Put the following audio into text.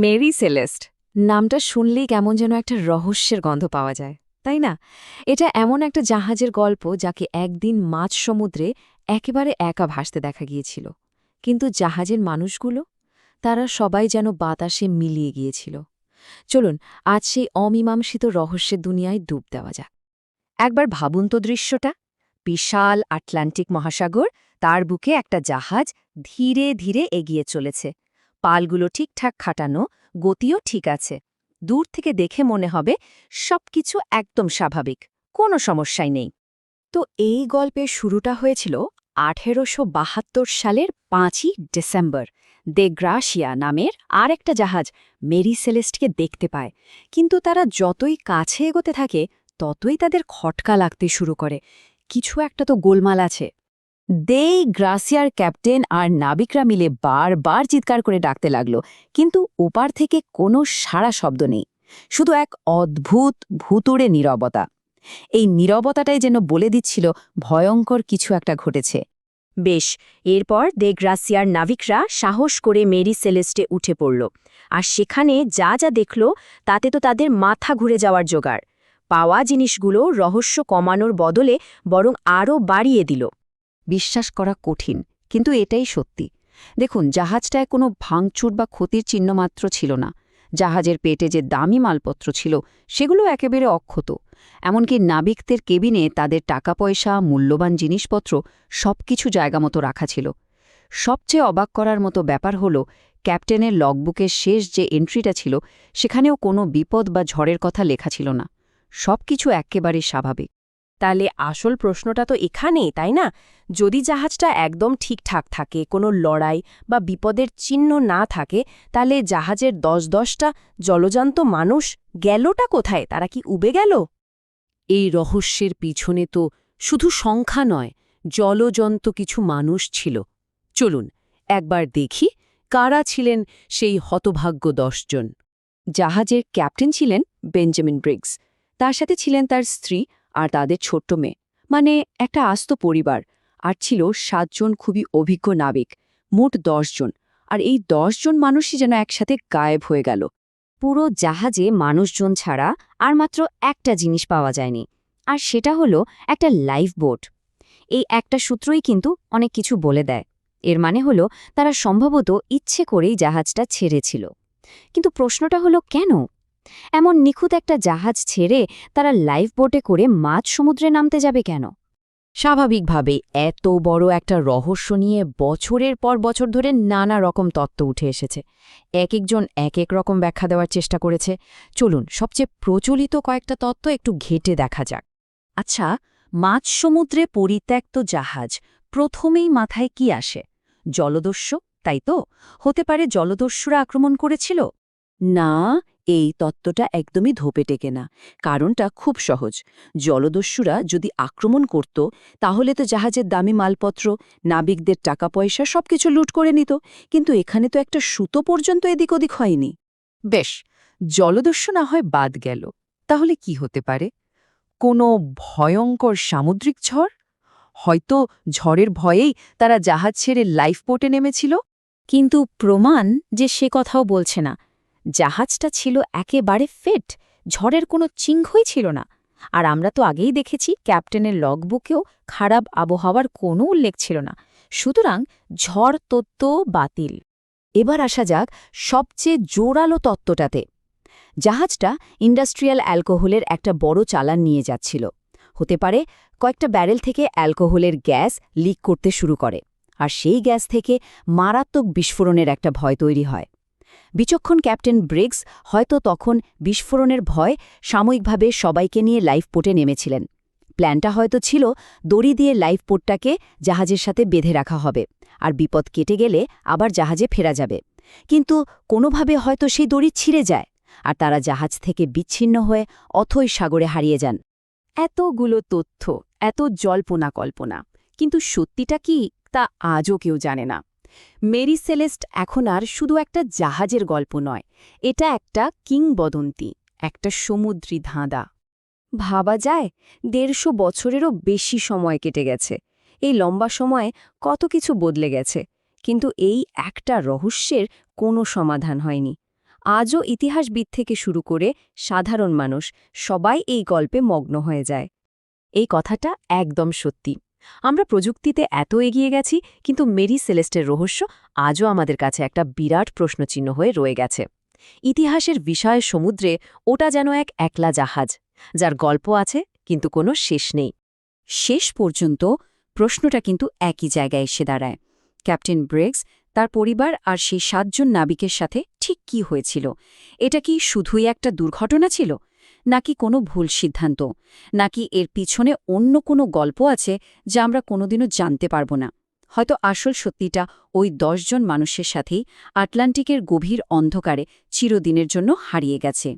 Mary Celeste নামটা শুনলেই কেমন যেন একটা রহস্যের গন্ধ পাওয়া যায়, তাই না? এটা এমন একটা জাহাজের গল্প যাকে একদিন মাঝ সমুদ্রে একেবারে একা ভাসতে দেখা গিয়েছিল। কিন্তু জাহাজের মানুষগুলো, তারা সবাই যেন বাতাসে মিলিয়ে গিয়েছিল। চলুন আজ সেই অমীমাংসিত রহস্যের দুনিয়ায় ডুব দেওয়া যাক। একবার ভাবুন তো দৃশ্যটা, বিশাল আটলান্টিক মহাসাগর, তার বুকে একটা জাহাজ ধীরে ধীরে এগিয়ে চলেছে। পালগুলো ঠিকঠাক খাটানো, গতিও ঠিক আছে। দূর থেকে দেখে মনে হবে সবকিছু একদম স্বাভাবিক, কোনো সমস্যাই নেই। তো এই গল্পের শুরুটা হয়েছিল ১৮৭২ সালের ৫ই ডিসেম্বর। দে গ্রাসিয়া নামের আর একটা জাহাজ মেরি সেলেস্টকে দেখতে পায়। কিন্তু তারা যতই কাছে এগোতে থাকে ততই তাদের খটকা লাগতে শুরু করে। কিছু একটা তো গোলমাল আছে। দে গ্রাসিয়ার ক্যাপ্টেন আর নাবিকরা মিলে বারবার চিৎকার করে ডাকতে লাগল, কিন্তু ওপার থেকে কোনো সাড়া শব্দ নেই। শুধু এক অদ্ভুত ভুতুড়ে নীরবতা। এই নীরবতাটাই যেন বলে দিচ্ছিল ভয়ঙ্কর কিছু একটা ঘটেছে। বেশ, এরপর দে গ্রাসিয়ার নাবিকরা সাহস করে মেরি সেলেস্টে উঠে পড়ল। আর সেখানে যা যা দেখল তাতে তো তাদের মাথা ঘুরে যাওয়ার জোগাড়। পাওয়া জিনিসগুলো রহস্য কমানোর বদলে বরং আরও বাড়িয়ে দিল। বিশ্বাস করা কঠিন, কিন্তু এটাই সত্যি। দেখুন, জাহাজটায় কোনো ভাঙচুর বা ক্ষতির চিহ্নমাত্র ছিল না। জাহাজের পেটে যে দামি মালপত্র ছিল সেগুলো একেবারে অক্ষত। এমনকি নাবিকদের কেবিনে তাদের টাকা পয়সা, মূল্যবান জিনিসপত্র সবকিছু জায়গামতো রাখা ছিল। সবচেয়ে অবাক করার মতো ব্যাপার হল, ক্যাপ্টেনের লগবুকের শেষ যে এন্ট্রিটা ছিল সেখানেও কোনো বিপদ বা ঝড়ের কথা লেখা ছিল না। সবকিছু একেবারে স্বাভাবিক। তাহলে আসল প্রশ্নটা তো এখানেই, তাই না? যদি জাহাজটা একদম ঠিকঠাক থাকে, কোনো লড়াই বা বিপদের চিহ্ন না থাকে, তাহলে জাহাজের ১০-১০টা জলজান্ত মানুষ গেলটা কোথায়? তারা কি উবে গেল? এই রহস্যের পিছনে তো শুধু সংখ্যা নয়, জলজন্ত কিছু মানুষ ছিল। চলুন একবার দেখি কারা ছিলেন সেই হতভাগ্য ১০ জন। জাহাজের ক্যাপ্টেন ছিলেন বেঞ্জামিন ব্রিগস। তার সাথে ছিলেন তার স্ত্রী আর তাদের ছোট্ট মেয়ে, মানে একটা আস্ত পরিবার। আর ছিল ৭ জন খুবই অভিজ্ঞ নাবিক, মোট ১০ জন। আর এই ১০ জন মানুষই যেন একসাথে গায়েব হয়ে গেল। পুরো জাহাজে মানুষজন ছাড়া আর মাত্র একটা জিনিস পাওয়া যায়নি, আর সেটা হলো একটা লাইফ বোট। এই একটা সূত্রই কিন্তু অনেক কিছু বলে দেয়। এর মানে হলো তারা সম্ভবত ইচ্ছে করেই জাহাজটা ছেড়েছিল। কিন্তু প্রশ্নটা হলো কেন? এমন নিখুঁত একটা জাহাজ ছেড়ে তারা লাইফ বোটে করে মাঝ সমুদ্রে নামতে যাবে কেন? স্বাভাবিকভাবে এত বড় একটা রহস্য নিয়ে বছরের পর বছর ধরে নানা রকম তত্ত্ব উঠে এসেছে। এক একজন এক এক রকম ব্যাখ্যা দেওয়ার চেষ্টা করেছে। চলুন সবচেয়ে প্রচলিত কয়েকটা তত্ত্ব একটু ঘেঁটে দেখা যাক। আচ্ছা, মাঝ সমুদ্রে পরিত্যক্ত জাহাজ, প্রথমেই মাথায় কি আসে? জলদস্যু, তাই তো? হতে পারে জলদস্যুরা আক্রমণ করেছিল? না, এই তত্ত্বটা একদমই ধোপে টেকে না। কারণটা খুব সহজ। জলদস্যুরা যদি আক্রমণ করত, তাহলে তো জাহাজের দামি মালপত্র, নাবিকদের টাকা পয়সা সবকিছু লুট করে নিত। কিন্তু এখানে তো একটা সুতো পর্যন্ত এদিক ওদিক হয়নি। বেশ, জলদস্যু না হয় বাদ গেল, তাহলে কি হতে পারে? কোনো ভয়ঙ্কর সামুদ্রিক ঝড়? হয়তো ঝড়ের ভয়েই তারা জাহাজ ছেড়ে লাইফ বোটে নেমেছিল। কিন্তু প্রমাণ যে সে কথাও বলছে না। জাহাজটা ছিল একেবারে ফিট, ঝড়ের কোনো চিহ্নই ছিল না। আর আমরা তো আগেই দেখেছি ক্যাপ্টেনের লগবুকেও খারাপ আবহাওয়ার কোনো উল্লেখ ছিল না। সুতরাং ঝড় তত্ত্ব বাতিল। এবার আসা যাক সবচেয়ে জোরালো তত্ত্বটাতে। জাহাজটা ইন্ডাস্ট্রিয়াল অ্যালকোহলের একটা বড় চালান নিয়ে যাচ্ছিল। হতে পারে কয়েকটা ব্যারেল থেকে অ্যালকোহলের গ্যাস লিক করতে শুরু করে, আর সেই গ্যাস থেকে মারাত্মক বিস্ফোরণের একটা ভয় তৈরি হয়। বিচক্ষণ ক্যাপ্টেন ব্রিগস হয়তো তখন বিস্ফোরণের ভয় সাময়িকভাবে সবাইকে নিয়ে লাইফ বোটে নেমেছিলেন। প্ল্যানটা হয়তো ছিল দড়ি দিয়ে লাইফ বোটটাকে জাহাজের সাথে বেঁধে রাখা হবে, আর বিপদ কেটে গেলে আবার জাহাজে ফেরা যাবে। কিন্তু কোনোভাবে হয়তো সেই দড়ি ছিঁড়ে যায়, আর তারা জাহাজ থেকে বিচ্ছিন্ন হয়ে অথই সাগরে হারিয়ে যান। এতগুলো তথ্য, এত জল্পনা কল্পনা, কিন্তু সত্যিটা কি তা আজও কেউ জানে না। মেরি সেলেস্ট এখন আর শুধু একটা জাহাজের গল্প নয়, এটা একটা কিংবদন্তি, একটা সমুদ্রী ধাঁধা। ভাবা যায় ১৫০ বছরেরও বেশি সময় কেটে গেছে। এই লম্বা সময়ে কত কিছু বদলে গেছে, কিন্তু এই একটা রহস্যের কোনো সমাধান হয়নি। আজও ইতিহাসবিদ থেকে শুরু করে সাধারণ মানুষ সবাই এই গল্পে মগ্ন হয়ে যায়। এই কথাটা একদম সত্যি। আমরা প্রযুক্তিতে এত এগিয়ে গেছি, কিন্তু মেরি সেলেস্টের রহস্য আজও আমাদের কাছে একটা বিরাট প্রশ্নচিহ্ন হয়ে রয়ে গেছে। ইতিহাসের বিষয়ের সমুদ্রে ওটা যেন এক একলা জাহাজ, যার গল্প আছে কিন্তু কোনো শেষ নেই। শেষ পর্যন্ত প্রশ্নটা কিন্তু একই জায়গায় এসে দাঁড়ায়। ক্যাপ্টেন ব্রিগস, তার পরিবার আর সেই ৭ জন নাবিকের সাথে ঠিক কি হয়েছিল? এটা কি শুধুই একটা দুর্ঘটনা ছিল, নাকি কোনো ভুল সিদ্ধান্ত, নাকি এর পিছনে অন্য কোনো গল্প আছে যা আমরা কোনোদিনও জানতে পারব না? হয়তো আসল সত্যিটা ওই ১০ জন মানুষের সাথেই আটলান্টিকের গভীর অন্ধকারে চিরদিনের জন্য হারিয়ে গেছে।